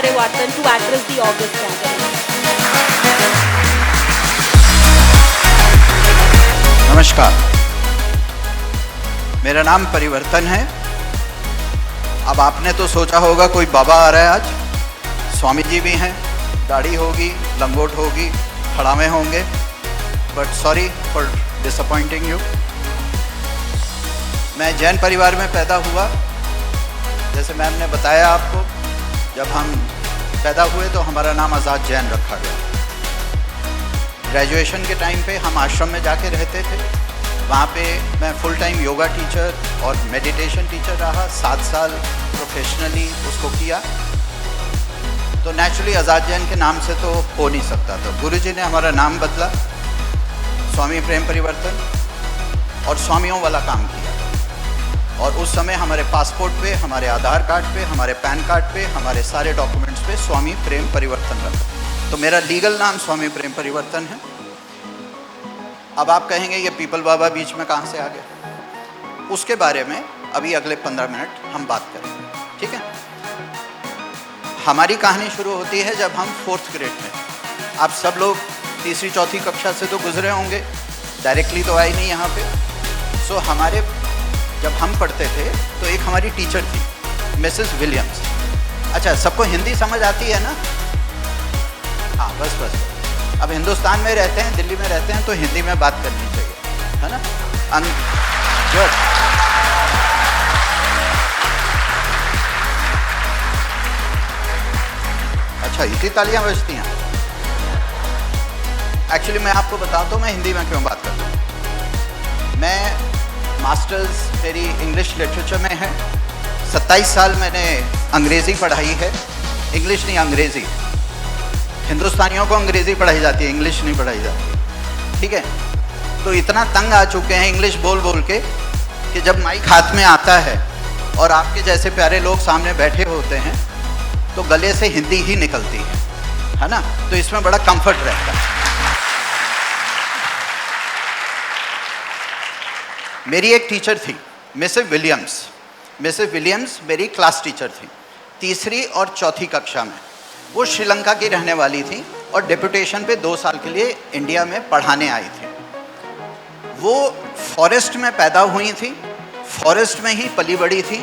Parivartan to address the August gathering. नमस्कार, मेरा नाम परिवर्तन है। अब आपने तो सोचा होगा कोई बाबा आ रहा है आज, स्वामी जी भी हैं, दाढ़ी होगी, लंगोट होगी, खड़ावे होंगे, but sorry for disappointing you. मैं जैन परिवार में पैदा हुआ। जैसे मैम ने बताया आपको, जब हम पैदा हुए तो हमारा नाम आज़ाद जैन रखा गया। ग्रेजुएशन के टाइम पे हम आश्रम में जाके रहते थे। वहाँ पे मैं फुल टाइम योगा टीचर और मेडिटेशन टीचर रहा। 7 साल प्रोफेशनली उसको किया। तो नेचुरली आज़ाद जैन के नाम से तो हो नहीं सकता था। गुरुजी ने हमारा नाम बदला, स्वामी प्रेम परिवर्तन, और स्वामियों वाला काम किया। और उस समय हमारे पासपोर्ट पे, हमारे आधार कार्ड पे, हमारे पैन कार्ड पे, हमारे सारे डॉक्यूमेंट्स पे स्वामी प्रेम परिवर्तन रखा। तो मेरा लीगल नाम स्वामी प्रेम परिवर्तन है। अब आप कहेंगे ये पीपल बाबा बीच में कहाँ से आ गए? उसके बारे में अभी अगले 15 मिनट हम बात करेंगे, ठीक है? हमारी कहानी शुरू होती है जब हम 4th ग्रेड में। आप सब लोग 3री 4थी कक्षा से तो गुजरे होंगे, डायरेक्टली तो आए नहीं यहाँ पे। सो हमारे जब हम पढ़ते थे तो एक हमारी टीचर थी, मिसेस विलियम्स। अच्छा, सबको हिंदी समझ आती है ना? हाँ, बस। अब हिंदुस्तान में रहते हैं, दिल्ली में रहते हैं, तो हिंदी में बात करनी चाहिए, है ना? गुड। अच्छा, इतनी तालियां बजती हैं। एक्चुअली मैं आपको बताता हूँ मैं हिंदी में क्यों बात करता हूँ। मैं मास्टर्स मेरी इंग्लिश लिटरेचर में है। 27 साल मैंने अंग्रेज़ी पढ़ाई है। इंग्लिश नहीं, अंग्रेज़ी। हिंदुस्तानियों को अंग्रेज़ी पढ़ाई जाती है, इंग्लिश नहीं पढ़ाई जाती, ठीक है? तो इतना तंग आ चुके हैं इंग्लिश बोल बोल के कि जब माइक हाथ में आता है और आपके जैसे प्यारे लोग सामने बैठे होते हैं तो गले से हिंदी ही निकलती है ना? तो इसमें बड़ा कंफर्ट रहता है। मेरी एक टीचर थी, मिसेस विलियम्स। मिसेस विलियम्स मेरी क्लास टीचर थी 3री और 4थी कक्षा में। वो श्रीलंका की रहने वाली थी और डेपुटेशन पे 2 साल के लिए इंडिया में पढ़ाने आई थी। वो फॉरेस्ट में पैदा हुई थी, फॉरेस्ट में ही पली बड़ी थी,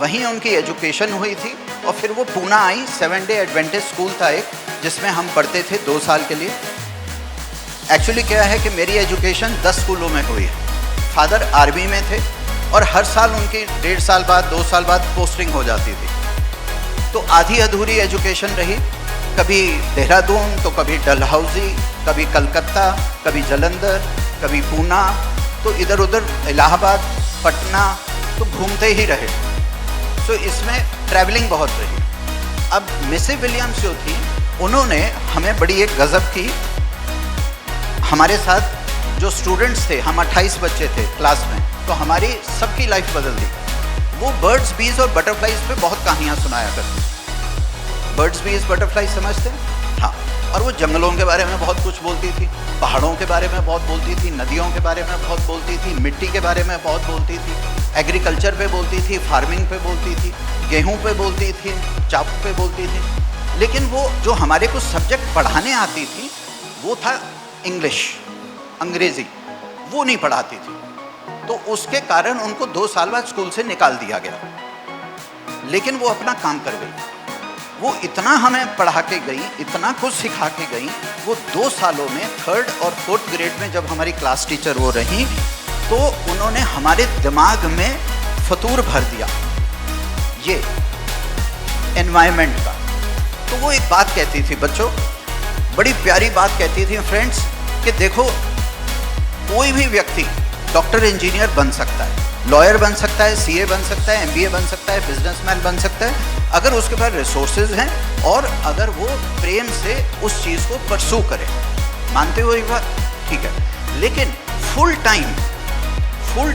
वहीं उनकी एजुकेशन हुई थी। और फिर वो पूना आई। 7 डे एडवेंटेज स्कूल था एक, जिसमें हम पढ़ते थे 2 साल के लिए। एक्चुअली क्या है कि मेरी एजुकेशन 10 स्कूलों में हुई है। फादर आर्मी में थे और हर साल उनकी 1.5 साल बाद, 2 साल बाद पोस्टिंग हो जाती थी। तो आधी अधूरी एजुकेशन रही। कभी देहरादून तो कभी डलहौजी, कभी कलकत्ता, कभी जलंधर, कभी पूना, तो इधर उधर इलाहाबाद, पटना, तो घूमते ही रहे। सो इसमें ट्रैवलिंग बहुत रही। अब मिसेस विलियम्स जो थी, उन्होंने हमें बड़ी एक गज़ब की। हमारे साथ जो स्टूडेंट्स थे, हम 28 बच्चे थे क्लास में, तो हमारी सबकी लाइफ बदल दी। वो बर्ड्स, बीज और बटरफ्लाइज पे बहुत कहानियाँ सुनाया करती। बर्ड्स, बीज, बटरफ्लाइज समझते हैं? हाँ। और वो जंगलों के बारे में बहुत कुछ बोलती थी, पहाड़ों के बारे में बहुत बोलती थी, नदियों के बारे में बहुत बोलती थी, मिट्टी के बारे में बहुत बोलती थी, एग्रीकल्चर पे बोलती थी, फार्मिंग पे बोलती थी, गेहूँ पे बोलती थी, चावल पे बोलती थी। लेकिन वो जो हमारे को सब्जेक्ट पढ़ाने आती थी वो था इंग्लिश, अंग्रेज़ी। वो नहीं पढ़ाती थी। तो उसके कारण उनको 2 साल बाद स्कूल से निकाल दिया गया। लेकिन वो अपना काम कर गई। वो इतना हमें पढ़ा के गई, इतना कुछ सिखा के गई। वो 2 सालों में 3rd और 4th ग्रेड में जब हमारी क्लास टीचर वो रही, तो उन्होंने हमारे दिमाग में फतूर भर दिया ये एनवायरनमेंट का। तो वो एक बात कहती थी बच्चों, बड़ी प्यारी बात कहती थी फ्रेंड्स, कि देखो कोई भी व्यक्ति डॉक्टर, इंजीनियर बन सकता है, लॉयर बन सकता है, सीए बन सकता है, एमबीए बन सकता है, बिजनेसमैन बन सकता है, अगर उसके पास रिसोर्सेज हैं और अगर वो प्रेम से उस चीज़ को परसू करे। मानते हो ये बात? ठीक है। लेकिन फुल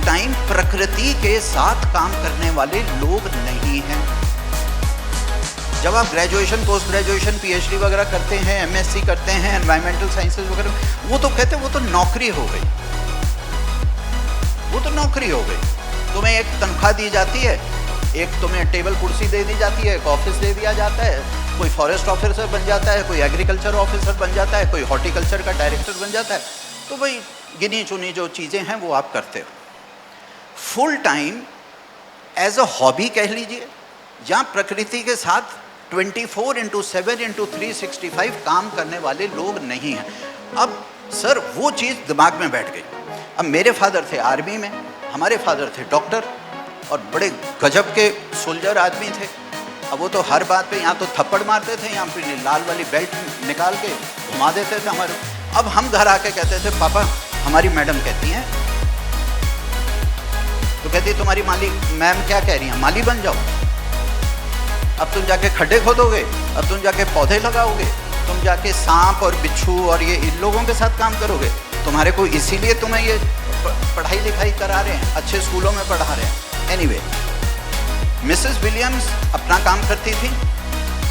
टाइम प्रकृति के साथ काम करने वाले लोग नहीं हैं। जब आप ग्रेजुएशन, पोस्ट ग्रेजुएशन, पीएचडी वगैरह करते हैं, एमएससी करते हैं, एनवायरमेंटल साइंसेज वगैरह, वो तो कहते हैं वो तो नौकरी हो गई, वो तो नौकरी हो गई। तुम्हें एक तनख्वाह दी जाती है, एक तुम्हें टेबल कुर्सी दे दी जाती है, एक ऑफिस दे दिया जाता है, कोई फॉरेस्ट ऑफिसर बन जाता है, कोई एग्रीकल्चर ऑफिसर बन जाता है, कोई हॉर्टिकल्चर का डायरेक्टर बन जाता है। तो भाई गिनी चुनी जो चीज़ें हैं वो आप करते हो। Full time as a hobby कह लीजिए, या प्रकृति के साथ 24/7/365 काम करने वाले लोग नहीं हैं। अब सर वो चीज़ दिमाग में बैठ गई। अब मेरे फादर थे आर्मी में, हमारे फादर थे डॉक्टर और बड़े गजब के सोल्जर आदमी थे। अब वो तो हर बात पे यहाँ तो थप्पड़ मारते थे, यहाँ पे लाल वाली बेल्ट निकाल के घुमा देते थे हमारे। अब हम घर आके कहते थे पापा हमारी मैडम कहती हैं, तो कहती तुम्हारी माली मैम क्या कह रही हैं, माली बन जाओ। अब तुम जाके खड्डे खोदोगे, अब तुम जाके पौधे लगाओगे, तुम जाके सांप और बिच्छू और ये इन लोगों के साथ काम करोगे। तुम्हारे को इसीलिए तुम्हें ये पढ़ाई लिखाई करा रहे हैं, अच्छे स्कूलों में पढ़ा रहे हैं। एनीवे, मिसेस विलियम्स अपना काम करती थी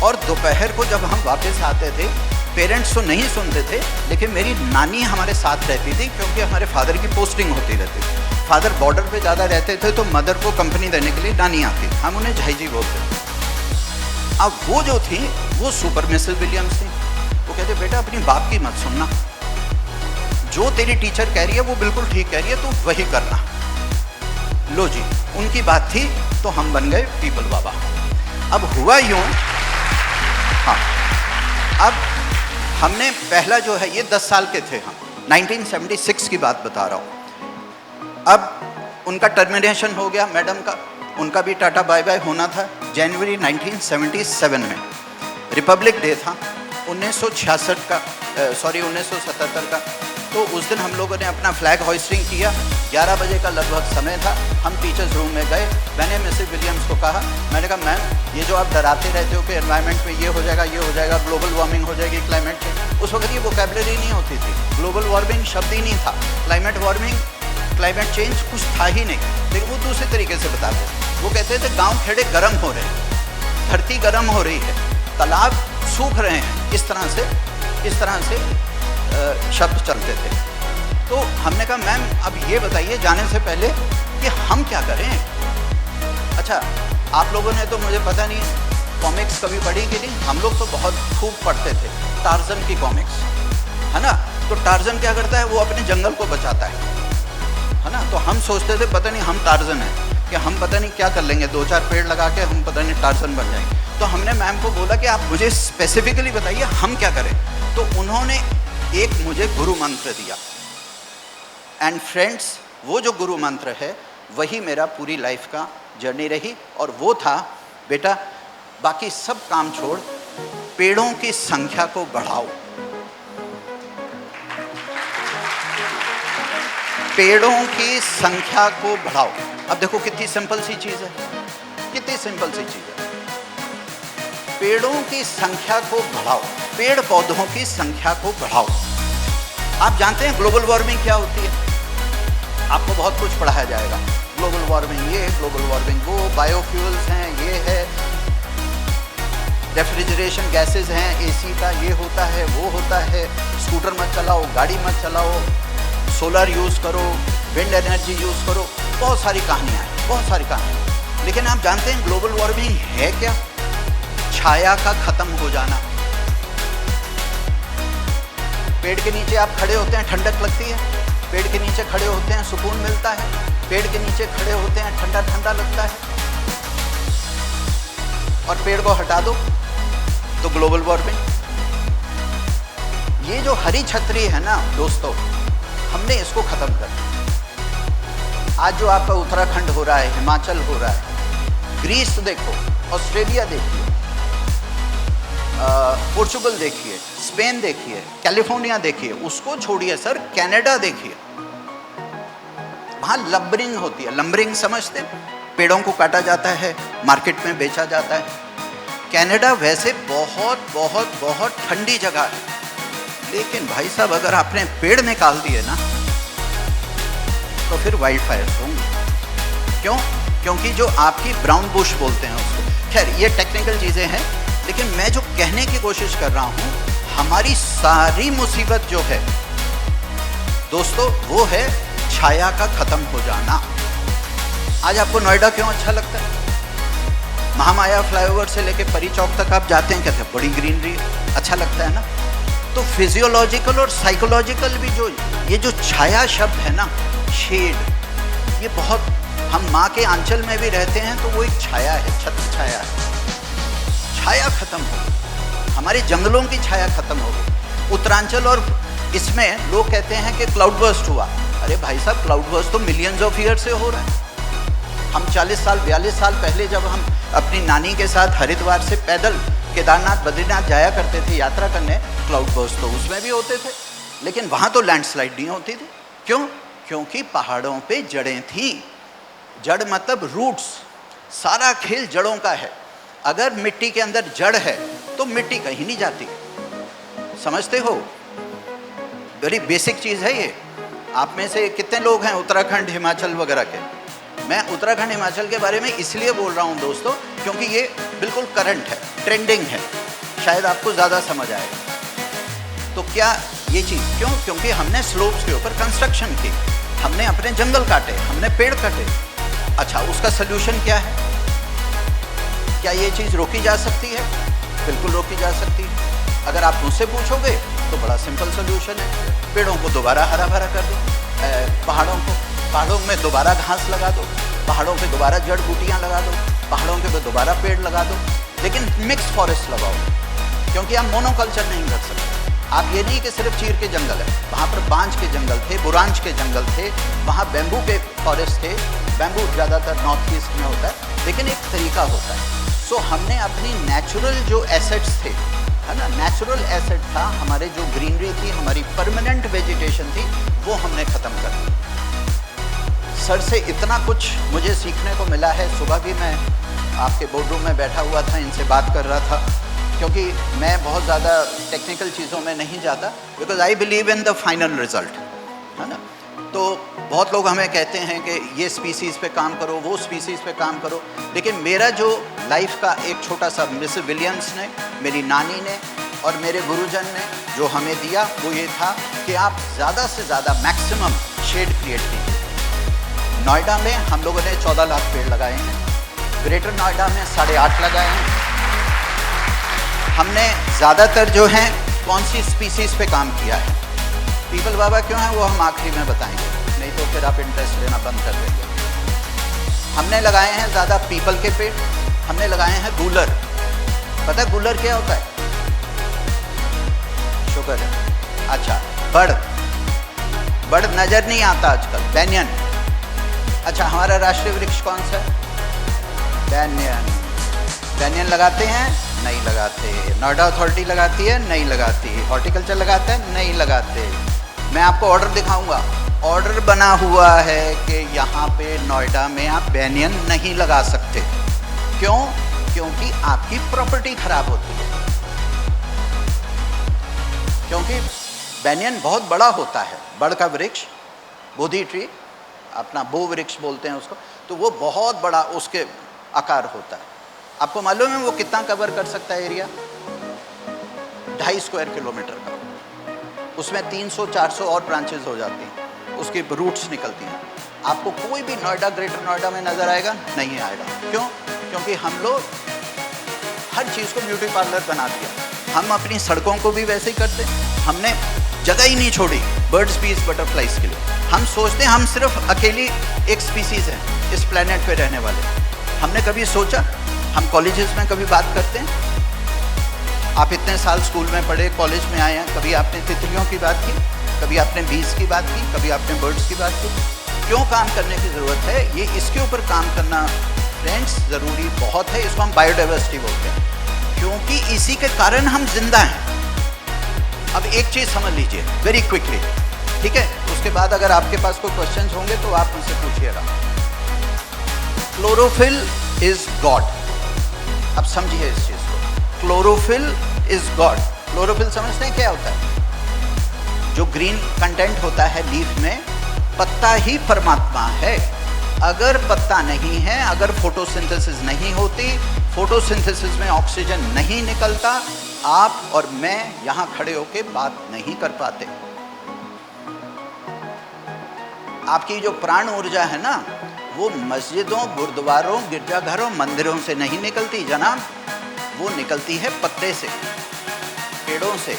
और दोपहर को जब हम वापस आते थे, पेरेंट्स तो नहीं सुनते थे, लेकिन मेरी नानी हमारे साथ रहती थी क्योंकि हमारे फादर की पोस्टिंग होती रहती थी। फादर बॉर्डर पे ज़्यादा रहते थे तो मदर को कंपनी देने के लिए नानी आती, हम उन्हें झाईजी बोलते थे। अब वो जो थी वो सुपर मिसेस विलियम्स थी। वो कहते बेटा अपनी बाप की मत सुनना, जो तेरी टीचर कह रही है वो बिल्कुल ठीक कह रही है, तू वही करना। लो जी, उनकी बात थी तो हम बन गए पीपल बाबा। अब हुआ यूँ, हाँ, अब हमने पहला जो है ये 10 साल के थे हम, 1976 की बात बता रहा हूँ। अब उनका टर्मिनेशन हो गया मैडम का, उनका भी टाटा बाय बाय होना था। जनवरी 1977 में रिपब्लिक डे था 1977 का। तो उस दिन हम लोगों ने अपना फ्लैग होइस्टिंग किया। 11 बजे का लगभग समय था। हम टीचर्स रूम में गए। मैंने मिसेस विलियम्स को कहा, मैंने कहा मैम ये जो आप डराते रहते हो कि एनवायरनमेंट में ये हो जाएगा, ग्लोबल वार्मिंग हो जाएगी, क्लाइमेट चेंज, उस वक्त ये वोकैबुलरी नहीं होती थी। ग्लोबल वार्मिंग शब्द ही नहीं था, क्लाइमेट वार्मिंग, क्लाइमेट चेंज कुछ था ही नहीं। लेकिन वो दूसरे तरीके से बताते थे। वो कहते थे गाँव खेड़े गर्म हो रहे हैं, धरती गर्म हो रही है, तालाब सूख रहे हैं, इस तरह से शब्द चलते थे। तो हमने कहा मैम अब ये बताइए जाने से पहले कि हम क्या करें। अच्छा, आप लोगों ने तो मुझे पता नहीं कॉमिक्स कभी पढ़ी कि नहीं, हम लोग तो बहुत खूब पढ़ते थे टार्जन की कॉमिक्स, है ना। तो टार्जन क्या करता है, वो अपने जंगल को बचाता है ना। तो हम सोचते थे पता नहीं हम टार्जन हैं कि हम पता नहीं क्या कर लेंगे, 2-4 पेड़ लगा के हम पता नहीं टार्जन बन जाएंगे। तो हमने मैम को बोला कि आप मुझे स्पेसिफिकली बताइए हम क्या करें। तो उन्होंने एक मुझे गुरु मंत्र दिया। एंड फ्रेंड्स, वो जो गुरु मंत्र है वही मेरा पूरी लाइफ का जर्नी रही। और वो था बेटा बाकी सब काम छोड़, पेड़ों की संख्या को बढ़ाओ। पेड़ों की संख्या को बढ़ाओ। अब देखो कितनी सिंपल सी चीज़ है, कितनी सिंपल सी चीज़ है। पेड़ों की संख्या को बढ़ाओ, पेड़ पौधों की संख्या को बढ़ाओ। आप जानते हैं ग्लोबल वार्मिंग क्या होती है? आपको बहुत कुछ पढ़ाया जाएगा। ग्लोबल वार्मिंग ये, ग्लोबल वार्मिंग वो, बायोफ्यूल्स हैं, ये है, रेफ्रिजरेशन गैसेस हैं, एसी का ये होता है, वो होता है, स्कूटर मत चलाओ, गाड़ी मत चलाओ, सोलर यूज़ करो, विंड एनर्जी यूज़ करो। बहुत सारी कहानियाँ हैं, बहुत सारी कहानियाँ। लेकिन आप जानते हैं ग्लोबल वार्मिंग है क्या? छाया का खत्म हो जाना। पेड़ के नीचे आप खड़े होते हैं, ठंडक लगती है, पेड़ के नीचे खड़े होते हैं, सुकून मिलता है, पेड़ के नीचे खड़े होते हैं, ठंडा ठंडा लगता है। और पेड़ को हटा दो तो ग्लोबल वार्मिंग। ये जो हरी छतरी है ना दोस्तों, हमने इसको खत्म कर दिया। आज जो आपका उत्तराखंड हो रहा है, हिमाचल हो रहा है, ग्रीस देखो, ऑस्ट्रेलिया देखिए, पोर्चुगल देखिए, स्पेन देखिए, कैलिफोर्निया देखिए, उसको छोड़िए सर, कनाडा देखिए, वहाँ लंबरिंग होती है। लंबरिंग समझते? पेड़ों को काटा जाता है, मार्केट में बेचा जाता है। कनाडा वैसे बहुत बहुत बहुत ठंडी जगह है, लेकिन भाई साहब अगर आपने पेड़ निकाल दिए ना तो फिर वाइल्ड फायर होंगे। क्यों? क्योंकि जो आपकी ब्राउन बुश बोलते हैं उसको, खैर ये टेक्निकल चीज़ें हैं, लेकिन मैं जो कहने की कोशिश कर रहा हूँ, हमारी सारी मुसीबत जो है दोस्तों वो है छाया का खत्म हो जाना। आज आपको नोएडा क्यों अच्छा लगता है? महामाया फ्लाईओवर से लेके परी चौक तक आप जाते हैं, कहते हैं बड़ी ग्रीनरी, अच्छा लगता है ना। तो फिजियोलॉजिकल और साइकोलॉजिकल भी ये जो छाया शब्द है ना, शेड, ये बहुत, हम माँ के आंचल में भी रहते हैं तो वो एक छाया है, छत्र छाया है। छाया खत्म हो गई, हमारे जंगलों की छाया खत्म हो गई। उत्तरांचल और इसमें लोग कहते हैं कि क्लाउड बर्स्ट हुआ। अरे भाई साहब, क्लाउड बर्स्ट तो मिलियंस ऑफ ईयर से हो रहा है। हम 40 साल 42 साल पहले जब हम अपनी नानी के साथ हरिद्वार से पैदल केदारनाथ बद्रीनाथ जाया करते थे यात्रा करने, क्लाउड बर्स्ट तो उसमें भी होते थे, लेकिन वहाँ तो लैंडस्लाइड नहीं होती थी। क्यों? क्योंकि पहाड़ों पे जड़ें थी। जड़ मतलब रूट्स, सारा खेल जड़ों का है। अगर मिट्टी के अंदर जड़ है तो मिट्टी कहीं नहीं जाती, समझते हो? बड़ी बेसिक चीज़ है ये। आप में से कितने लोग हैं उत्तराखंड हिमाचल वगैरह के? मैं उत्तराखंड हिमाचल के बारे में इसलिए बोल रहा हूँ दोस्तों, क्योंकि ये बिल्कुल करंट है, ट्रेंडिंग है, शायद आपको ज़्यादा समझ आएगा। तो क्या ये चीज़ क्यों? क्योंकि हमने स्लोप्स के ऊपर कंस्ट्रक्शन की, हमने अपने जंगल काटे, हमने पेड़ काटे। अच्छा, उसका सल्यूशन क्या है? क्या ये चीज़ रोकी जा सकती है? बिल्कुल रोकी जा सकती है। अगर आप मुझसे पूछोगे तो बड़ा सिंपल सोल्यूशन है, पेड़ों को दोबारा हरा भरा कर दो, पहाड़ों में दोबारा घास लगा दो, पहाड़ों पे दोबारा जड़ बूटियाँ लगा दो, पहाड़ों के पे दोबारा पेड़ लगा दो, लेकिन मिक्स फॉरेस्ट लगाओ, क्योंकि आप मोनोकल्चर नहीं कर सकते। आप ये नहीं कि सिर्फ चीर के जंगल है, वहाँ पर बांज के जंगल थे, बुरांज के जंगल थे, वहाँ बैम्बू के फॉरेस्ट थे। बैम्बू ज़्यादातर नॉर्थ ईस्ट में होता है, लेकिन एक तरीका होता है। सो हमने अपनी नेचुरल जो एसेट्स थे, है ना, नेचुरल एसेट था, हमारे जो ग्रीनरी थी, हमारी परमानेंट वेजिटेशन थी, वो हमने ख़त्म कर दी। सर से इतना कुछ मुझे सीखने को मिला है। सुबह भी मैं आपके बोर्ड रूम में बैठा हुआ था, इनसे बात कर रहा था, क्योंकि मैं बहुत ज़्यादा टेक्निकल चीज़ों में नहीं जाता, because I believe in the final result, है ना। तो बहुत लोग हमें कहते हैं कि ये स्पीसीज़ पे काम करो, वो स्पीसीज़ पे काम करो, लेकिन मेरा जो लाइफ का एक छोटा सा, मिसेस विलियम्स ने, मेरी नानी ने और मेरे गुरुजन ने जो हमें दिया, वो ये था कि आप ज़्यादा से ज़्यादा मैक्सिमम शेड क्रिएट कीजिए। नोएडा में हम लोगों ने 14 लाख पेड़ लगाए हैं, ग्रेटर नोएडा में 8.5 लगाए हैं। हमने ज़्यादातर जो हैं कौन सी स्पीसीज़ पे काम किया है? पीपल बाबा क्यों है वो हम आखिरी में बताएंगे, नहीं तो फिर आप इंटरेस्ट लेना बंद कर देंगे। हमने लगाए हैं ज़्यादा पीपल के पेड़, हमने लगाए हैं गूलर। पता है गूलर क्या होता है? शुगर है। अच्छा, बड़ नज़र नहीं आता आजकल। बैनियन। अच्छा, हमारा राष्ट्रीय वृक्ष कौन सा है? बैनियन लगाते हैं? नहीं लगाते। नोएडा अथॉरिटी लगाती है? नहीं लगाती। हॉर्टिकल्चर लगाते हैं? नहीं लगाते। मैं आपको ऑर्डर दिखाऊंगा, ऑर्डर बना हुआ है कि यहाँ पे नोएडा में आप बैनियन नहीं लगा सकते। क्यों? क्योंकि आपकी प्रॉपर्टी खराब होती है। क्योंकि बैनियन बहुत बड़ा होता है, बड़ का वृक्ष, बोधी ट्री, अपना बो वृक्ष बोलते हैं उसको, तो वो बहुत बड़ा उसके आकार होता है। आपको मालूम है वो कितना कवर कर सकता है एरिया? 2.5 स्क्वायर किलोमीटर का। उसमें 300-400 और ब्रांचेज हो जाती हैं, उसकी रूट्स निकलती हैं। आपको कोई भी नोएडा, ग्रेटर नोएडा में नज़र आएगा? नहीं आएगा। क्यों? क्योंकि हम लोग हर चीज़ को ब्यूटी पार्लर बना दिया। हम अपनी सड़कों को भी वैसे ही करते हैं, हमने जगह ही नहीं छोड़ी बर्ड्स, बीज, बटरफ्लाइज के लिए। हम सोचते हैं हम सिर्फ अकेली एक स्पीसीज़ हैं इस प्लेनेट पे रहने वाले। हमने कभी सोचा? हम कॉलेजेस में कभी बात करते हैं? आप इतने साल स्कूल में पढ़े, कॉलेज में आए हैं, कभी आपने तितलियों की बात की? कभी आपने बीज की बात की? कभी आपने बर्ड्स की बात की? क्यों काम करने की ज़रूरत है? ये इसके ऊपर काम करना फ्रेंड्स ज़रूरी बहुत है। इसको हम बायोडाइवर्सिटी बोलते हैं, क्योंकि इसी के कारण हम जिंदा हैं। अब एक चीज़ समझ लीजिए वेरी क्विकली, ठीक है? उसके बाद अगर आपके पास कोई क्वेश्चंस होंगे तो आप मुझसे पूछिएगा। Chlorophyll is God. अब समझिए इस चीज़ को, क्लोरोफिल इज गॉड। क्लोरोफिल समझते हैं क्या होता है? जो ग्रीन कंटेंट होता है लीफ में, पत्ता ही परमात्मा है। अगर पत्ता नहीं है, अगर फोटोसिंथेसिस नहीं होती, फोटोसिंथेसिस में ऑक्सीजन नहीं निकलता, आप और मैं यहाँ खड़े होके बात नहीं कर पाते। आपकी जो प्राण ऊर्जा है ना, वो मस्जिदों, गुरुद्वारों, गिरजाघरों, मंदिरों से नहीं निकलती जनाब, वो निकलती है पत्ते से, पेड़ों से,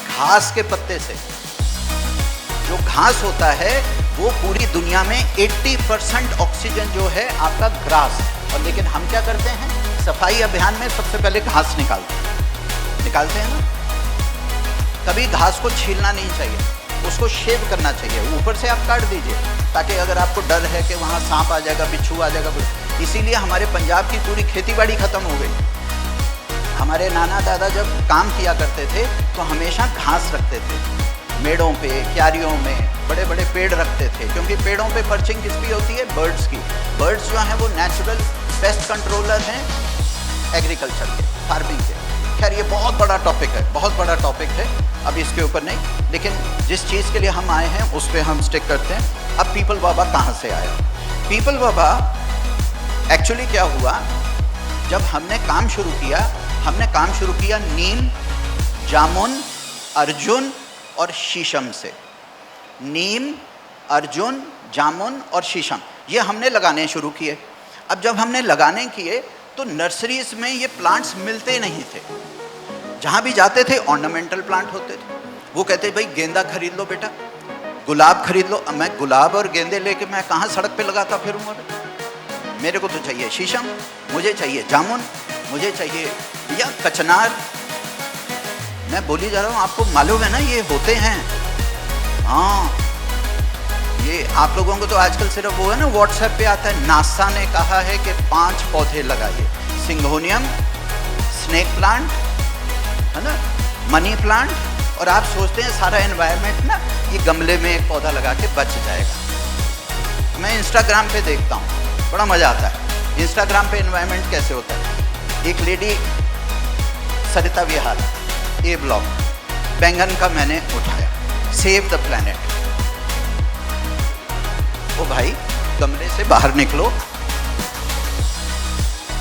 घास के पत्ते से। जो घास होता है वो पूरी दुनिया में 80% ऑक्सीजन जो है आपका ग्रास। और लेकिन हम क्या करते हैं, सफाई अभियान में सबसे पहले घास निकालते हैं ना। कभी घास को छीलना नहीं चाहिए, उसको शेव करना चाहिए, ऊपर से आप काट दीजिए, ताकि अगर आपको डर है कि वहाँ सांप आ जाएगा, बिच्छू आ जाएगा। इसीलिए हमारे पंजाब की पूरी खेतीबाड़ी खत्म हो गई। हमारे नाना दादा जब काम किया करते थे तो हमेशा घास रखते थे, मेड़ों पे, क्यारियों में बड़े बड़े पेड़ रखते थे, क्योंकि पेड़ों पे पर्चिंग किसकी होती है, बर्ड्स की। बर्ड्स जो हैं वो नेचुरल पेस्ट कंट्रोलर हैं एग्रीकल्चर के, फार्मिंग के। खैर ये बहुत बड़ा टॉपिक है, बहुत बड़ा टॉपिक है, अब इसके ऊपर नहीं। लेकिन जिस चीज़ के लिए हम आए हैं उस पर हम स्टिक करते हैं। अब पीपल बाबा कहाँ से आया? पीपल बाबा एक्चुअली क्या हुआ, जब हमने काम शुरू किया नीम, जामुन, अर्जुन और शीशम से। नीम, अर्जुन, जामुन और शीशम ये हमने लगाने शुरू किए। अब जब हमने लगाने किए तो नर्सरीज में ये प्लांट्स मिलते नहीं थे। जहाँ भी जाते थे ऑर्नामेंटल प्लांट होते थे। वो कहते भाई गेंदा खरीद लो बेटा, गुलाब खरीद लो। अब मैं गुलाब और गेंदे लेके मैं कहाँ सड़क पे लगाता फिरूँगा? मेरे को तो चाहिए शीशम, मुझे चाहिए जामुन, मुझे चाहिए या कचनार। मैं बोली जा रहा हूँ, आपको मालूम है ना ये होते हैं। हाँ, ये आप लोगों को तो आजकल सिर्फ वो है ना, व्हाट्सएप पे आता है, नासा ने कहा है कि 5 पौधे लगाइए, सिंगोनियम, स्नेक प्लांट, है ना, मनी प्लांट। और आप सोचते हैं सारा एनवायरनमेंट ना ये गमले में एक पौधा लगा के बच जाएगा। मैं इंस्टाग्राम पे देखता हूँ, बड़ा मज़ा आता है इंस्टाग्राम पे एनवायरनमेंट कैसे होता है। एक लेडी सरिता विहार, ए ब्लॉक, बैंगन का मैंने उठाया, सेव द प्लैनेट। ओ भाई, गमले से बाहर निकलो।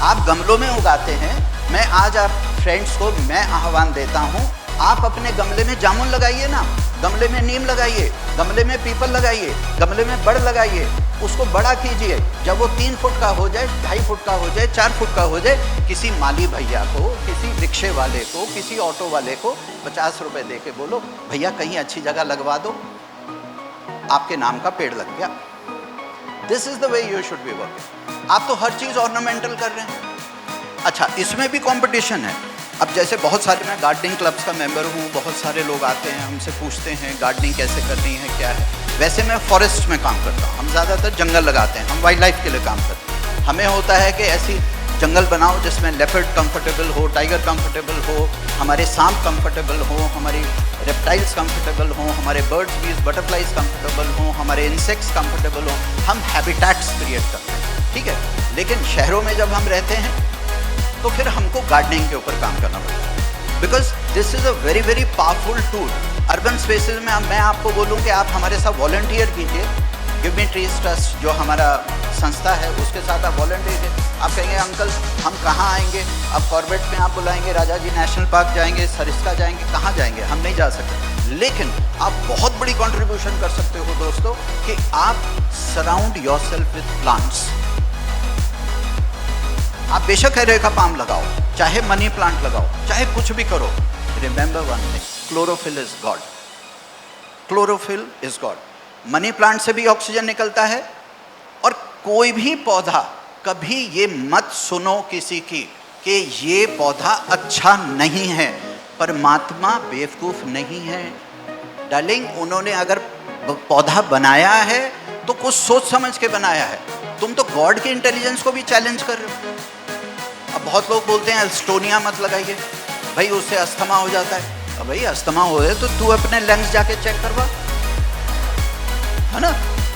आप गमलों में उगाते हैं। मैं आज आप फ्रेंड्स को मैं आह्वान देता हूं, आप अपने गमले में जामुन लगाइए ना, गमले में नीम लगाइए, गमले में पीपल लगाइए, गमले में बड़ लगाइए, उसको बड़ा कीजिए। जब वो 3 फुट का हो जाए, 2.5 फुट का हो जाए, 4 फुट का हो जाए, किसी माली भैया को, किसी रिक्शे वाले को, किसी ऑटो वाले को 50 रुपए दे के बोलो भैया कहीं अच्छी जगह लगवा दो, आपके नाम का पेड़ लग गया। This is the way you should be working. आप तो हर चीज़ ऑर्नामेंटल कर रहे हैं। अच्छा, इसमें भी कंपटीशन है। अब जैसे बहुत सारे, मैं गार्डनिंग क्लब्स का मेंबर हूँ, बहुत सारे लोग आते हैं हमसे पूछते हैं गार्डनिंग कैसे करनी है, क्या है। वैसे मैं फॉरेस्ट में काम करता हूँ, हम ज़्यादातर जंगल लगाते हैं, हम वाइल्ड लाइफ के लिए काम करते हैं। हमें होता है कि ऐसी जंगल बनाओ जिसमें लेपर्ड कंफर्टेबल हो, टाइगर कंफर्टेबल हो, हमारे सांप कंफर्टेबल हो, हमारी रेप्टाइल्स कंफर्टेबल हो, हमारे बर्ड्स बीज बटरफ्लाइज कंफर्टेबल हो, हमारे इंसेक्ट्स कंफर्टेबल हो। हम हैबिटेट्स क्रिएट करते हैं, ठीक है। लेकिन शहरों में जब हम रहते हैं तो फिर हमको गार्डनिंग के ऊपर काम करना पड़ता है, because this is a very very powerful tool. Urban spaces में मैं आपको बोलूँ कि आप हमारे साथ वॉलंटियर कीजिए, गिव मी ट्रीज ट्रस्ट जो हमारा संस्था है उसके साथ आप वॉलंटियर कीजिए। आप कहेंगे अंकल हम कहाँ आएंगे? अब कॉर्बेट में आप बुलाएंगे, राजा जी नेशनल पार्क जाएंगे, सरिस्का जाएंगे, कहाँ जाएंगे? हम नहीं जा सकते। लेकिन आप बहुत बड़ी कंट्रीब्यूशन कर सकते हो दोस्तों कि आप सराउंड योरसेल्फ विद प्लांट्स। आप बेशक एरेका पाम लगाओ, चाहे मनी प्लांट लगाओ, चाहे कुछ भी करो। Remember one thing, chlorophyll is God, chlorophyll is God. Money plant से भी ऑक्सीजन निकलता है। और कोई भी पौधा, कभी ये मत सुनो किसी की कि ये पौधा अच्छा नहीं है। परमात्मा बेवकूफ़ नहीं है डार्लिंग। उन्होंने अगर पौधा बनाया है तो कुछ सोच समझ के बनाया है। तुम तो गॉड के इंटेलिजेंस को भी चैलेंज कर रहे हो। अब बहुत लोग बोलते हैं एल्स्टोनिया मत लगाइए भाई, उससे अस्थमा हो जाता है। अब भाई अस्थमा हो जाए तो तू अपने लंग्स जाके चेक करवा, है ना।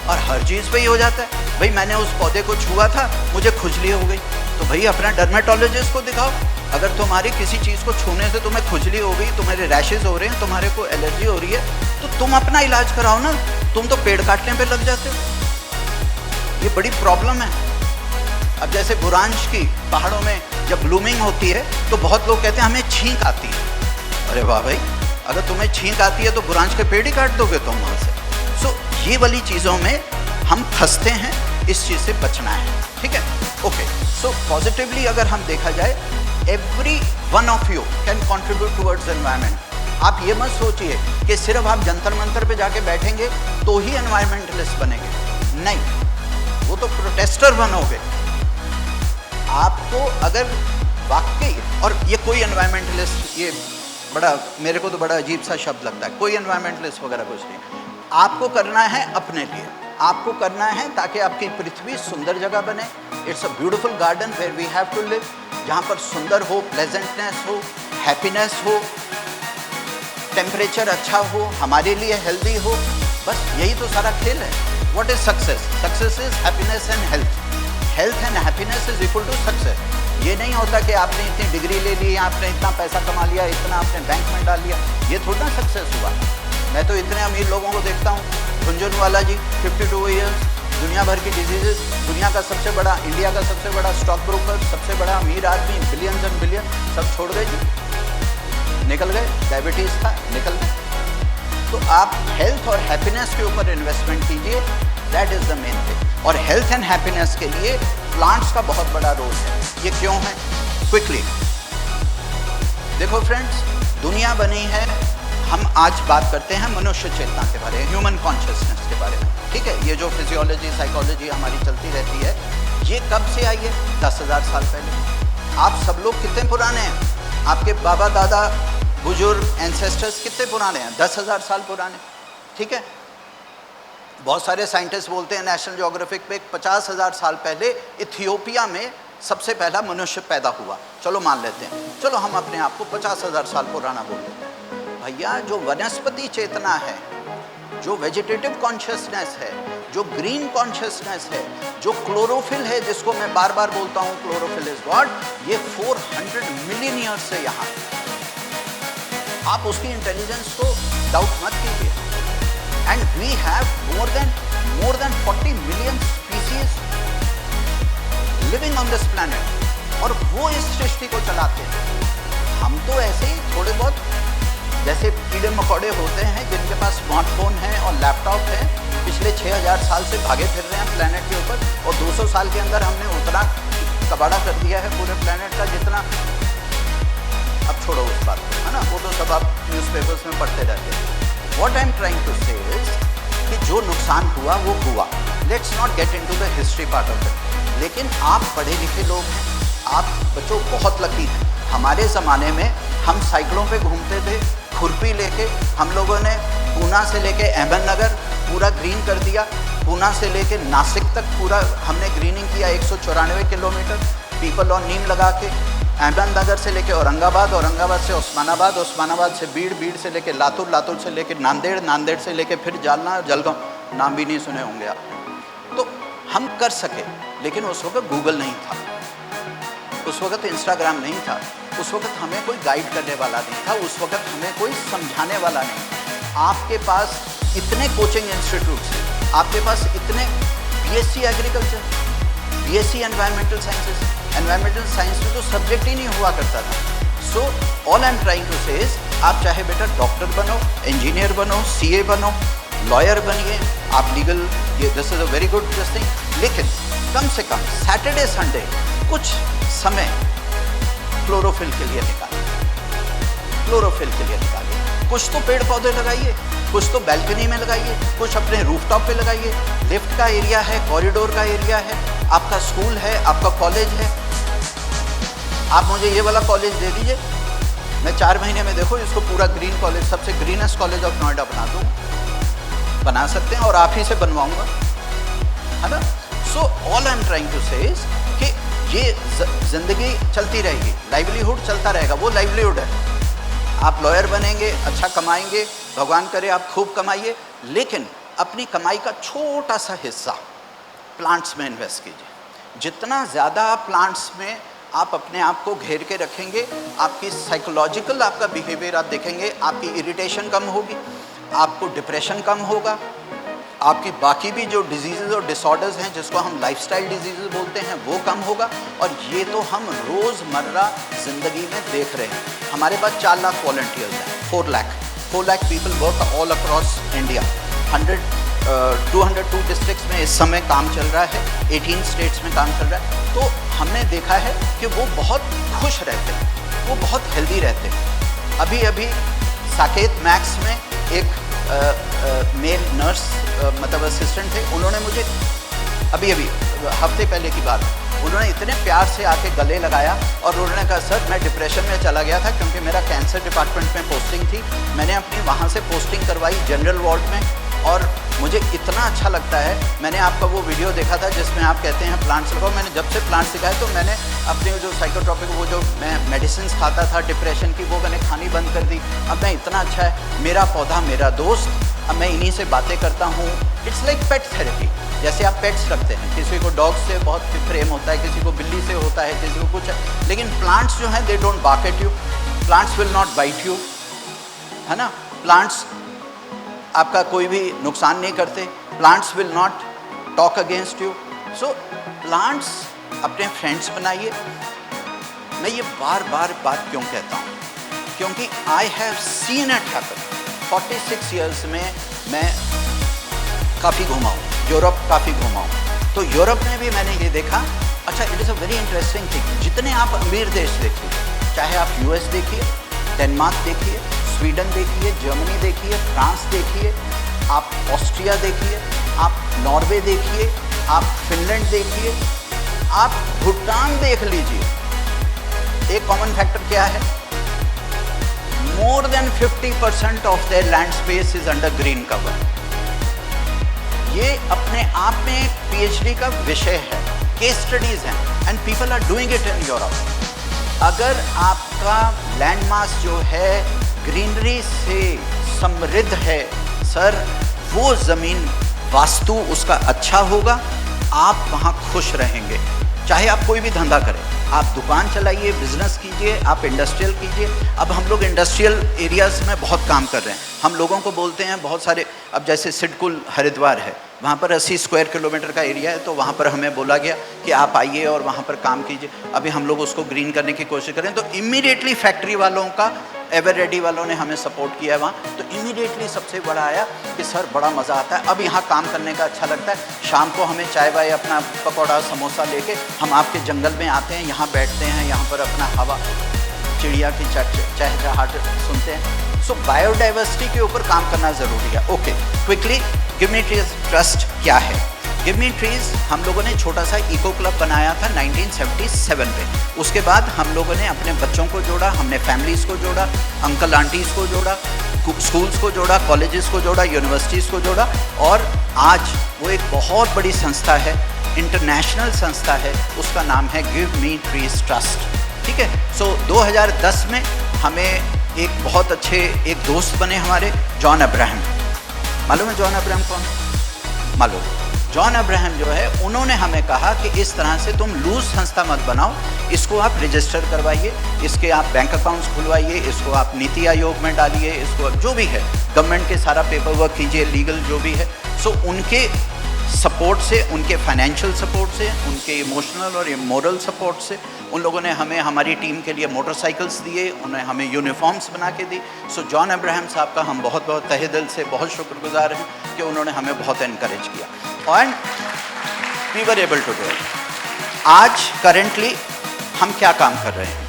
और हर चीज़ पे ही हो जाता है। भाई मैंने उस पौधे को छुआ था, मुझे खुजली हो गई, तो भाई अपना डर्मेटोलॉजिस्ट को दिखाओ। अगर तुम्हारी किसी चीज़ को छूने से तुम्हें खुजली हो गई, तुम्हारे रैशेज हो रहे हैं, तुम्हारे को एलर्जी हो रही है, तो तुम अपना इलाज कराओ ना। तुम तो पेड़ काटने पे लग जाते हो। ये बड़ी प्रॉब्लम है। अब जैसे बुरांश की पहाड़ों में जब ब्लूमिंग होती है तो बहुत लोग कहते हैं हमें छींक आती है। अरे वाह भाई, अगर तुम्हें छींक आती है तो बुरांश के पेड़ ही काट दोगे तुम वहाँ से। सो ये वाली चीज़ों में हम फंसते हैं, इस चीज़ से बचना है, ठीक है। ओके, सो पॉजिटिवली अगर हम देखा जाए, every one of you can contribute towards environment. आप ये मत सोचिए कि सिर्फ आप जंतर मंतर पे जाके बैठेंगे तो ही एनवायरमेंटलिस्ट बनेंगे, नहीं, वो तो प्रोटेस्टर बनोगे। आपको अगर वाकई, और ये कोई एनवायरमेंटलिस्ट, ये बड़ा, मेरे को तो बड़ा अजीब सा शब्द लगता है, कोई एनवायरमेंटलिस्ट वगैरह कुछ नहीं। आपको करना है अपने लिए, आपको करना है ताकि आपकी पृथ्वी सुंदर जगह बने। It's a beautiful garden where we have to live, जहाँ पर सुंदर हो, प्लेजेंटनेस हो, हैप्पीनेस हो, टेम्परेचर अच्छा हो, हमारे लिए हेल्दी हो, बस यही तो सारा खेल है। What is success? Success is happiness and health. Health and happiness is equal to success. ये नहीं होता कि आपने इतनी डिग्री ले ली, आपने इतना पैसा कमा लिया, इतना आपने बैंक में डाल लिया, ये थोड़ा ना सक्सेस हुआ। मैं तो इतने अमीर लोगों को देखता हूँ, झुंझुनवाला जी 52 ईयर्स, दुनिया भर की डिजीजेस, दुनिया का सबसे बड़ा, इंडिया का सबसे बड़ा स्टॉक ब्रोकर, सबसे बड़ा अमीर आदमी, बिलियंस एंड बिलियन, सब छोड़ गए जी, निकल गए, डायबिटीज़ था, निकल गए। तो आप हेल्थ और हैप्पीनेस के ऊपर इन्वेस्टमेंट कीजिए, that is the main thing. और हेल्थ एंड हैप्पीनेस के लिए प्लांट्स का बहुत बड़ा रोल है। ये क्यों है? क्विकली देखो फ्रेंड्स, दुनिया बनी है, हम आज बात करते हैं मनुष्य चेतना के बारे में, ह्यूमन कॉन्शियसनेस के बारे में, ठीक है। ये जो फिजियोलॉजी, साइकोलॉजी हमारी चलती रहती है, ये कब से आई है? 10,000 साल पहले। आप सब लोग कितने पुराने हैं? आपके बाबा दादा बुजुर्ग एंसेस्टर्स कितने पुराने हैं? 10,000 साल पुराने, ठीक है। बहुत सारे साइंटिस्ट बोलते हैं नेशनल ज्योग्राफिक पे 50,000 साल पहले इथियोपिया में सबसे पहला मनुष्य पैदा हुआ। चलो मान लेते हैं, चलो हम अपने आप को 50,000 साल पुराना बोल देते हैं। भैया, जो वनस्पति चेतना है, जो वेजिटेटिव कॉन्शियसनेस है, जो ग्रीन कॉन्शियसनेस है, जो क्लोरोफिल है, जिसको मैं बार बार बोलता हूँ क्लोरोफिल इज गॉड, ये 400 मिलियन ईयर्स से यहाँ। आप उसकी इंटेलिजेंस को डाउट मत कीजिए। And we have more than 40 million species living on this planet, और वो इस सृष्टि को चलाते हैं। हम तो ऐसे ही थोड़े बहुत, जैसे कीड़े मकोड़े होते हैं जिनके पास स्मार्टफोन है और लैपटॉप है, पिछले 6000 साल से भागे फिर रहे हैं प्लैनेट के ऊपर, और 200 साल के अंदर हमने उतना कबाड़ा कर दिया है पूरे प्लैनेट का, जितना, अब छोड़ो उस बात को, है ना, वो तो सब आप न्यूज़पेपर्स में पढ़ते रहते हैं। What I am trying to say is कि जो नुकसान हुआ वो हुआ, let's not get into the history part of it. लेकिन आप पढ़े लिखे लोग हैं, आप बच्चों बहुत लकी हैं। हमारे ज़माने में हम साइकिलों पे घूमते थे, खुरपी लेके। हम लोगों ने पूना से लेके अहमदनगर पूरा ग्रीन कर दिया, पूना से लेके नासिक तक पूरा हमने ग्रीनिंग किया, 194 किलोमीटर पीपल और नीम लगा के। अहमदनगर से लेके औरंगाबाद, औरंगाबाद से उस्मानाबाद, उस्मानाबाद से बीड़, बीड़ से लेके लातूर, लातूर से लेके नांदेड़, नांदेड़ से लेके फिर जालना, जलगांव, नाम भी नहीं सुने होंगे आप। तो हम कर सके, लेकिन उस वक्त गूगल नहीं था, उस वक्त इंस्टाग्राम नहीं था, उस वक्त हमें कोई गाइड करने वाला नहीं था, उस वक्त हमें कोई समझाने वाला नहीं था। आपके पास इतने कोचिंग इंस्टीट्यूट्स हैं, आपके पास इतने BSc agriculture, BSc environmental sciences, environmental science में तो सब्जेक्ट ही नहीं हुआ करता था। So all I am trying to say is, आप चाहे बेटा डॉक्टर बनो, इंजीनियर बनो, सीए बनो, लॉयर बनिए, आप लीगल, ये this is a very good thing, लेकिन कम से कम सैटरडे संडे कुछ समय क्लोरोफिल के लिए निकालिए, क्लोरोफिल के लिए निकालिए। कुछ तो पेड़ पौधे लगाइए, कुछ तो बैल्कनी में लगाइए, कुछ अपने रूफटॉप पे लगाइए। लिफ्ट का एरिया है, कॉरिडोर का एरिया है, आपका स्कूल है, आपका कॉलेज है। आप मुझे ये वाला कॉलेज दे दीजिए, मैं 4 महीने में देखो इसको पूरा ग्रीन कॉलेज, सबसे ग्रीनेस्ट कॉलेज ऑफ नोएडा बना दूँ। बना सकते हैं और आप ही से बनवाऊँगा, है ना। So all I am trying to say is कि ये ज़िंदगी चलती रहेगी, लाइवलीहुड चलता रहेगा, वो लाइवलीहुड है। आप लॉयर बनेंगे, अच्छा कमाएंगे, भगवान करे आप खूब कमाइए, लेकिन अपनी कमाई का छोटा सा हिस्सा प्लांट्स में इन्वेस्ट कीजिए। जितना ज़्यादा आप प्लांट्स में आप अपने आप को घेर के रखेंगे, आपकी साइकोलॉजिकल आपका बिहेवियर आप देखेंगे, आपकी इरिटेशन कम होगी, आपको डिप्रेशन कम होगा, आपकी बाकी भी जो डिजीज़ और डिसऑर्डर्स हैं जिसको हम लाइफस्टाइल डिजीज़ बोलते हैं वो कम होगा। और ये तो हम रोज़मर्रा ज़िंदगी में देख रहे हैं। हमारे पास 4 लाख वॉलंटियर्स हैं, 4 lakh people work all across India, 100 202 districts में इस समय काम चल रहा है, 18 स्टेट्स में काम चल रहा है। तो हमने देखा है कि वो बहुत खुश रहते हैं, वो बहुत हेल्दी रहते हैं। अभी अभी साकेत मैक्स में एक मेल नर्स मतलब असिस्टेंट थे, उन्होंने मुझे अभी हफ्ते पहले की बात, उन्होंने इतने प्यार से आके गले लगाया और उन्होंने कहा सर मैं डिप्रेशन में चला गया था क्योंकि मेरा कैंसर डिपार्टमेंट में पोस्टिंग थी, मैंने अपनी वहाँ से पोस्टिंग करवाई जनरल वार्ड में और मुझे इतना अच्छा लगता है। मैंने आपका वो वीडियो देखा था जिसमें आप कहते हैं प्लांट्स लगाओ, मैंने जब से प्लांट्स सिखाए तो मैंने अपने जो साइकोट्रॉपिक वो जो मैं मेडिसिन खाता था डिप्रेशन की, वो मैंने खानी बंद कर दी। अब मैं इतना अच्छा है, मेरा पौधा मेरा दोस्त, अब मैं इन्हीं से बातें करता हूँ। It's like pet therapy. जैसे आप पेट्स रखते हैं, किसी को डॉग से बहुत प्रेम होता है, किसी को बिल्ली से होता है, किसी को कुछ है, लेकिन प्लांट्स जो हैं they don't bark at you, plants will not bite you, है ना। प्लांट्स आपका कोई भी नुकसान नहीं करते, plants will not talk against you. So plants अपने फ्रेंड्स बनाइए। मैं ये बार बार बात क्यों कहता हूँ, क्योंकि I have seen it happen. 46 years में मैं काफ़ी घूमा हूँ, यूरोप काफ़ी घूमा हूँ, तो यूरोप में भी मैंने ये देखा। अच्छा, it is a very interesting thing. जितने आप अमीर देश देखिए, चाहे आप यूएस देखिए, डेनमार्क देखिए, स्वीडन देखिए, जर्मनी देखिए, फ्रांस देखिए, आप ऑस्ट्रिया देखिए, आप नॉर्वे देखिए, आप फिनलैंड देखिए, आप भूटान देख लीजिए, एक कॉमन फैक्टर क्या है, more than 50% of their land space is under green cover. ये अपने आप में एक पीएचडी का विषय है, केस स्टडीज हैं, and people are doing it in Europe. अगर आपका लैंड मास जो है ग्रीनरी से समृद्ध है सर, वो ज़मीन वास्तु उसका अच्छा होगा, आप वहाँ खुश रहेंगे। चाहे आप कोई भी धंधा करें, आप दुकान चलाइए, बिजनेस कीजिए, आप इंडस्ट्रियल कीजिए। अब हम लोग इंडस्ट्रियल एरियाज़ में बहुत काम कर रहे हैं। हम लोगों को बोलते हैं बहुत सारे, अब जैसे सिडकुल हरिद्वार है, वहाँ पर 80 स्क्वायर किलोमीटर का एरिया है, तो वहाँ पर हमें बोला गया कि आप आइए और वहाँ पर काम कीजिए। अभी हम लोग उसको ग्रीन करने की कोशिश करें, तो इमीडिएटली फैक्ट्री वालों का, एवर रेडी वालों ने हमें सपोर्ट किया है वहाँ, तो इमीडिएटली सबसे बड़ा आया कि सर बड़ा मज़ा आता है, अब यहाँ काम करने का अच्छा लगता है। शाम को हमें चाय वाय, अपना पकौड़ा समोसा लेके हम आपके जंगल में आते हैं, यहाँ बैठते हैं, यहाँ पर अपना हवा, चिड़िया की चहचहाहट सुनते हैं। सो बायोडाइवर्सिटी के ऊपर काम करना ज़रूरी है। Okay, quickly, give me trees trust क्या है? गिव मी ट्रीज हम लोगों ने छोटा सा इको क्लब बनाया था 1977 में। उसके बाद हम लोगों ने अपने बच्चों को जोड़ा, हमने फैमिलीज़ को जोड़ा, अंकल आंटीज़ को जोड़ा, स्कूल्स को जोड़ा, कॉलेजेस को जोड़ा, यूनिवर्सिटीज़ को जोड़ा, और आज वो एक बहुत बड़ी संस्था है, इंटरनेशनल संस्था है, उसका नाम है गिव मी ट्रीज ट्रस्ट। ठीक है। सो 2010 में हमें एक बहुत अच्छे एक दोस्त बने हमारे, जॉन अब्राहम। मालूम है जॉन अब्राहम कौन? मालूम। जॉन अब्राहम जो है, उन्होंने हमें कहा कि इस तरह से तुम लूज संस्था मत बनाओ, इसको आप रजिस्टर करवाइए, इसके आप बैंक अकाउंट्स खुलवाइए, इसको आप नीति आयोग में डालिए, इसको जो भी है गवर्नमेंट के सारा पेपर वर्क कीजिए, लीगल जो भी है। सो उनके सपोर्ट से, उनके फाइनेंशियल सपोर्ट से, उनके इमोशनल और मोरल सपोर्ट से उन लोगों ने हमें, हमारी टीम के लिए मोटरसाइकिल्स दिए, उन्हें हमें यूनिफॉर्म्स बना के दी। सो जॉन अब्राहम साहब का हम बहुत बहुत तहे दिल से बहुत शुक्रगुजार हैं कि उन्होंने हमें बहुत इनकरेज किया, and we were able to do it. आज करेंटली हम क्या काम कर रहे हैं?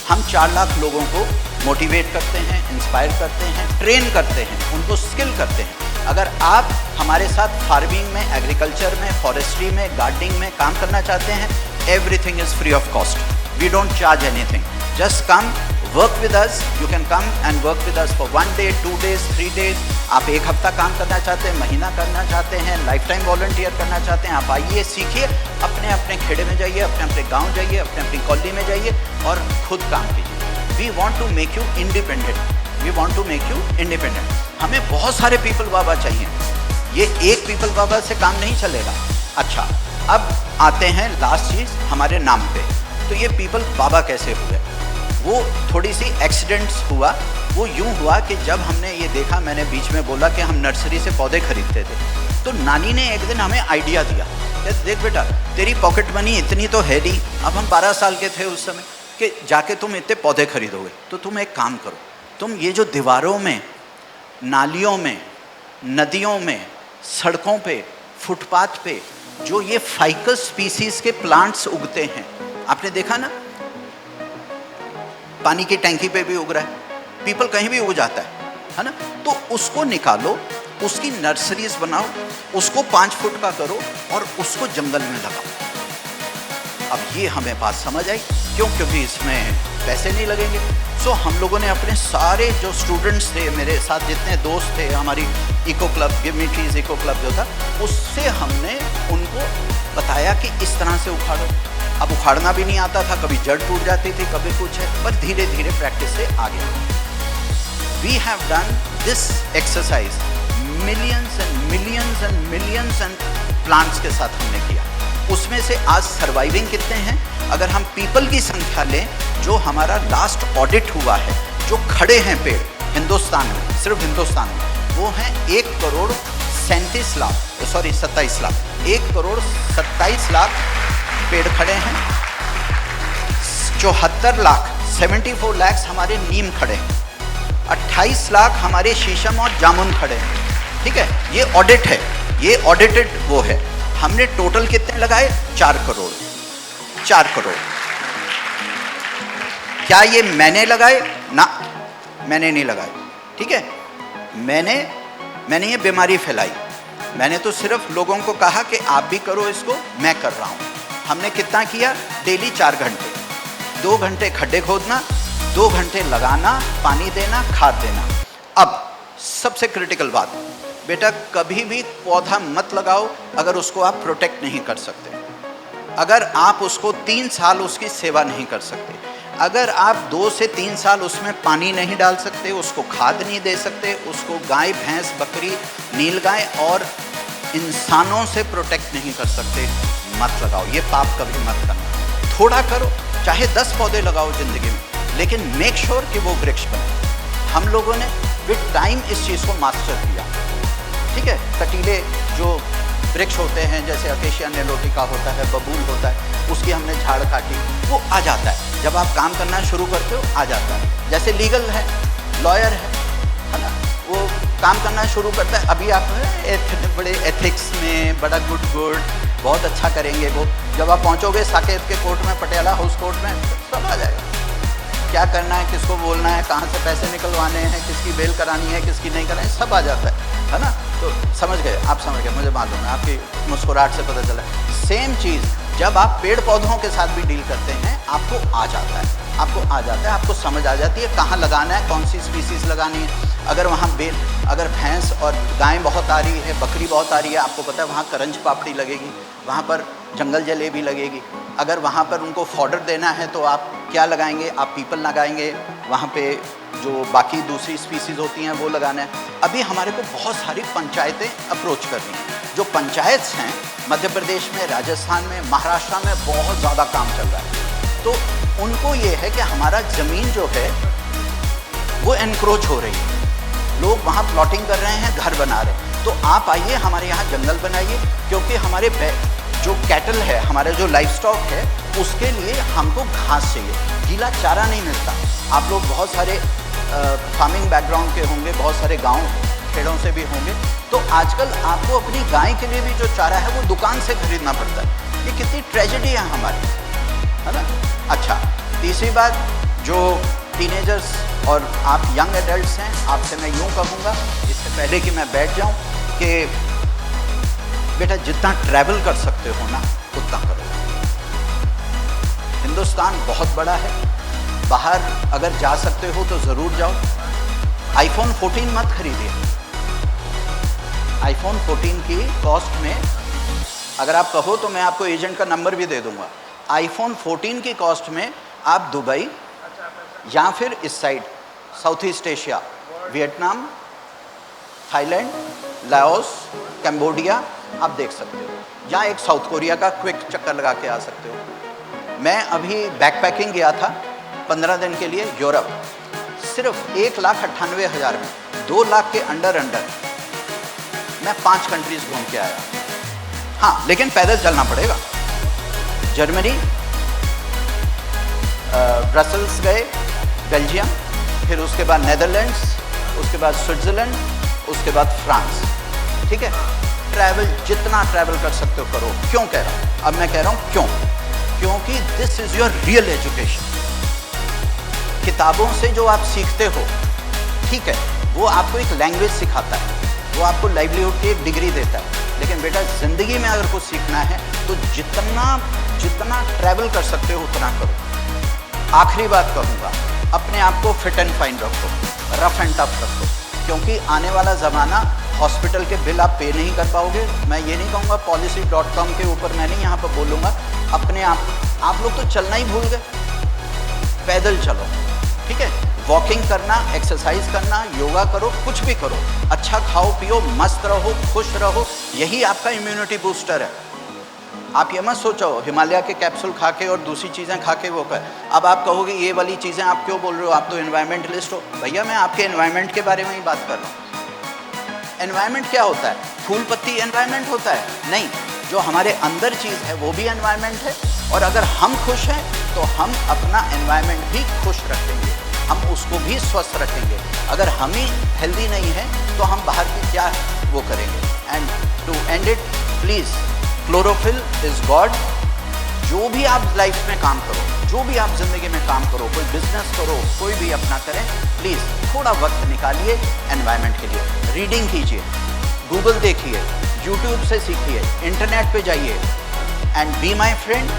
हम 4 लाख लोगों को मोटिवेट करते हैं, इंस्पायर करते हैं, ट्रेन करते हैं, उनको स्किल करते हैं। अगर आप हमारे साथ फार्मिंग में, एग्रीकल्चर में, फॉरेस्ट्री में, गार्डनिंग में काम करना चाहते हैं, everything is free of cost. We don't charge anything, just come work with us. You can come and work with us for 1 day, 2 days, 3 days। आप 1 हफ्ता काम करना चाहते हैं, महीना करना चाहते हैं, लाइफ टाइम वॉलंटियर करना चाहते हैं, आप आइए, सीखिए, अपने अपने खेड़े में जाइए, अपने अपने गाँव जाइए, अपने अपनी कॉलोनी में जाइए और खुद काम कीजिए। We want to make you independent, we want to make you independent. हमें बहुत सारे पीपल बाबा चाहिए, ये एक पीपल बाबा से काम नहीं चलेगा। अच्छा, अब आते हैं लास्ट चीज़ हमारे नाम पे। तो ये पीपल बाबा कैसे हुए? वो थोड़ी सी एक्सीडेंट्स हुआ। वो यूँ हुआ कि जब हमने ये देखा, मैंने बीच में बोला कि हम नर्सरी से पौधे खरीदते थे, तो नानी ने एक दिन हमें आइडिया दिया कि देख बेटा, तेरी पॉकेट मनी इतनी तो है नहीं, अब हम 12 साल के थे उस समय, कि जाके तुम इतने पौधे खरीदोगे, तो तुम एक काम करो, तुम ये जो दीवारों में, नालियों में, नदियों में, सड़कों पे, फुटपाथ पे जो ये फाइकस स्पीसीज के प्लांट्स उगते हैं, आपने देखा ना, पानी की टैंकी पे भी उग रहा है, पीपल कहीं भी उग जाता है ना। तो उसको निकालो, उसकी नर्सरीज बनाओ, उसको 5 फुट का करो और उसको जंगल में लगाओ। अब ये हमें बात समझ आई, क्यों? क्योंकि इसमें पैसे नहीं लगेंगे। सो हम लोगों ने अपने सारे जो स्टूडेंट्स थे, मेरे साथ जितने दोस्त थे, हमारी eco club, give me trees eco club जो था, उससे हमने उनको बताया कि इस तरह से उखाड़ो। अब उखाड़ना भी नहीं आता था, कभी जड़ टूट जाती थी, कभी कुछ है, पर धीरे धीरे प्रैक्टिस से आ गया। We have done this exercise millions and millions and millions and plants के साथ हमने किया। उसमें से आज सर्वाइविंग कितने हैं? अगर हम पीपल की संख्या लें, जो हमारा लास्ट ऑडिट हुआ है, जो खड़े हैं पेड़ हिंदुस्तान में, सिर्फ हिंदुस्तान में, वो हैं 1,37,00,000 1,27,00,000 पेड़ खड़े हैं। 74 लाख 74 lakhs हमारे नीम खड़े हैं, 28 लाख हमारे शीशम और जामुन खड़े हैं। ठीक है, ये ऑडिट है, ये ऑडिटेड वो है। हमने टोटल कितने लगाए? 4 करोड़। 4 करोड़। क्या ये मैंने लगाए? ना, मैंने नहीं लगाए। ठीक है, मैंने ये बीमारी फैलाई। मैंने तो सिर्फ लोगों को कहा कि आप भी करो इसको, मैं कर रहा हूं। हमने कितना किया? डेली 4 घंटे, 2 घंटे खड्डे खोदना, 2 घंटे लगाना, पानी देना, खाद देना। अब सबसे क्रिटिकल बात, बेटा कभी भी पौधा मत लगाओ अगर उसको आप प्रोटेक्ट नहीं कर सकते, अगर आप उसको 3 साल उसकी सेवा नहीं कर सकते, अगर आप 2 से 3 साल उसमें पानी नहीं डाल सकते, उसको खाद नहीं दे सकते, उसको गाय, भैंस, बकरी, नीलगाय और इंसानों से प्रोटेक्ट नहीं कर सकते, मत लगाओ। ये पाप कभी मत करना। थोड़ा करो, चाहे 10 पौधे लगाओ ज़िंदगी में, लेकिन मेक श्योर कि वो वृक्ष बने। हम लोगों ने विद टाइम इस चीज़ को मास्टर किया। ठीक है, कटीले जो वृक्ष होते हैं, जैसे अकेशिया निलोटिका होता है, बबूल होता है, उसकी हमने झाड़ काटी, वो आ जाता है। जब आप काम करना शुरू करते हो आ जाता है। जैसे लीगल है, लॉयर है ना, वो काम करना शुरू करता है। अभी आप बड़े एथिक्स में बड़ा गुड बहुत अच्छा करेंगे वो, जब आप पहुंचोगे साकेत के कोर्ट में, पटियाला हाउस कोर्ट में, सब आ जाएगा। क्या करना है, किसको बोलना है, कहाँ से पैसे निकलवाने हैं, किसकी बेल करानी है, किसकी नहीं करानी, सब आ जाता है ना। तो समझ गए, आप समझ गए, मुझे मालूम है, आपकी मुस्कुराहट से पता चला। सेम चीज़ जब आप पेड़ पौधों के साथ भी डील करते हैं, आपको आ जाता है, आपको समझ आ जाती है कहाँ लगाना है, कौन सी स्पीसीज लगानी है। अगर वहाँ अगर भैंस और गाय बहुत आ रही है, बकरी बहुत आ रही है, आपको पता है वहाँ करंज पापड़ी लगेगी, वहाँ पर जंगल जलेबी लगेगी। अगर वहाँ पर उनको फॉडर देना है तो आप क्या लगाएंगे? आप पीपल लगाएंगे, वहाँ पे जो बाकी दूसरी स्पीसीज होती हैं वो लगाना है। अभी हमारे को बहुत सारी पंचायतें अप्रोच कर रही हैं। जो पंचायत हैं मध्य प्रदेश में, राजस्थान में, महाराष्ट्र में बहुत ज़्यादा काम चल रहा है। तो उनको ये है कि हमारा ज़मीन जो है वो एनक्रोच हो रही है, लोग वहाँ प्लॉटिंग कर रहे हैं, घर बना रहे हैं। तो आप आइए हमारे यहाँ जंगल बनाइए, क्योंकि हमारे जो कैटल है, हमारे जो लाइफ स्टॉक है, उसके लिए हमको घास चाहिए, गीला चारा नहीं मिलता। आप लोग बहुत सारे फार्मिंग बैकग्राउंड के होंगे, बहुत सारे गांव खेड़ों से भी होंगे, तो आजकल आपको अपनी गाय के लिए भी जो चारा है वो दुकान से खरीदना पड़ता है। ये कितनी ट्रेजेडी है हमारी, है ना। अच्छा, तीसरी बात, जो टीनेजर्स और आप यंग एडल्ट्स हैं, आपसे मैं यूँ कहूँगा, इससे पहले कि मैं बैठ जाऊँ, कि बेटा जितना ट्रैवल कर सकते हो ना उतना करो। हिंदुस्तान बहुत बड़ा है, बाहर अगर जा सकते हो तो ज़रूर जाओ। आईफोन 14 मत खरीदिए। आईफोन 14 की कॉस्ट में, अगर आप कहो तो मैं आपको एजेंट का नंबर भी दे दूंगा। आईफोन 14 की कॉस्ट में आप दुबई या फिर इस side south east Asia, Vietnam, Thailand, Laos, Cambodia आप देख सकते हो, या एक साउथ कोरिया का क्विक चक्कर लगा के आ सकते हो। मैं अभी बैकपैकिंग गया था 15 दिन के लिए यूरोप, सिर्फ 1,98,000 में, 2 लाख के अंडर मैं 5 कंट्रीज घूम के आया। हाँ, लेकिन पैदल चलना पड़ेगा। जर्मनी, ब्रसल्स गए, बेल्जियम, फिर उसके बाद नेदरलैंड्स, उसके बाद स्विट्ज़रलैंड, उसके बाद फ्रांस। ठीक है, ट्रैवल, जितना ट्रैवल कर सकते हो करो। क्यों कह रहा हूँ? अब मैं कह रहा हूँ क्यों, क्योंकि this is your real education. किताबों से जो आप सीखते हो, ठीक है, वो आपको एक लैंग्वेज सिखाता है, वो आपको लाइवलीहुड की एक डिग्री देता है, लेकिन बेटा ज़िंदगी में अगर कुछ सीखना है तो जितना ट्रैवल कर सकते हो उतना करो। आखिरी बात कहूँगा, अपने आप को फिट एंड फाइन रखो, रफ एंड टफ रखो, क्योंकि आने वाला ज़माना, हॉस्पिटल के बिल आप पे नहीं कर पाओगे। मैं ये नहीं कहूँगा policy.com के ऊपर, मैं नहीं यहाँ पर बोलूँगा। अपने आप लोग तो चलना ही भूल गए। पैदल चलो, ठीक है, वॉकिंग करना, एक्सरसाइज करना, योगा करो, कुछ भी करो, अच्छा खाओ पियो, मस्त रहो, खुश रहो, यही आपका इम्यूनिटी बूस्टर है। आप ये मत सोचो हिमालय के कैप्सूल खा के और दूसरी चीज़ें खा के वो कर। अब आप कहोगे ये वाली चीज़ें आप क्यों बोल रहे हो, आप तो एनवायरमेंटलिस्ट हो। भैया मैं आपके एनवायरमेंट के बारे में ही बात कर रहा हूँ। एनवायरमेंट क्या होता है? फूल पत्ती एनवायरमेंट होता है? नहीं, जो हमारे अंदर चीज़ है वो भी एनवायरमेंट है, और अगर हम खुश हैं तो हम अपना एनवायरमेंट भी खुश रखेंगे, हम उसको भी स्वस्थ रखेंगे। अगर हम ही हेल्दी नहीं है तो हम बाहर की क्या वो करेंगे। And to end it, please, chlorophyll is God. जो भी आप लाइफ में काम करो, जो भी आप ज़िंदगी में काम करो, कोई बिजनेस करो, कोई भी अपना करें, प्लीज़ थोड़ा वक्त निकालिए एनवायरनमेंट के लिए। रीडिंग कीजिए, गूगल देखिए, यूट्यूब से सीखिए, इंटरनेट पे जाइए, and be my friend.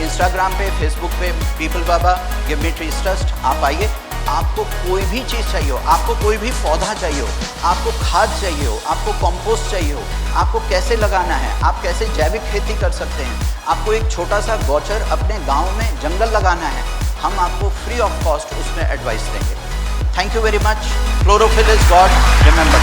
Instagram पे, फेसबुक पे, पीपल बाबा, गिव मी ट्रीज ट्रस्ट, आप आइए। आपको कोई भी चीज़ चाहिए हो, आपको कोई भी पौधा चाहिए हो, आपको खाद चाहिए हो, आपको कंपोस्ट चाहिए हो, आपको कैसे लगाना है, आप कैसे जैविक खेती कर सकते हैं, आपको एक छोटा सा गौचर अपने गांव में जंगल लगाना है, हम आपको फ्री ऑफ कॉस्ट उसमें एडवाइस देंगे। Thank you very much. Chlorophyll is God, remember.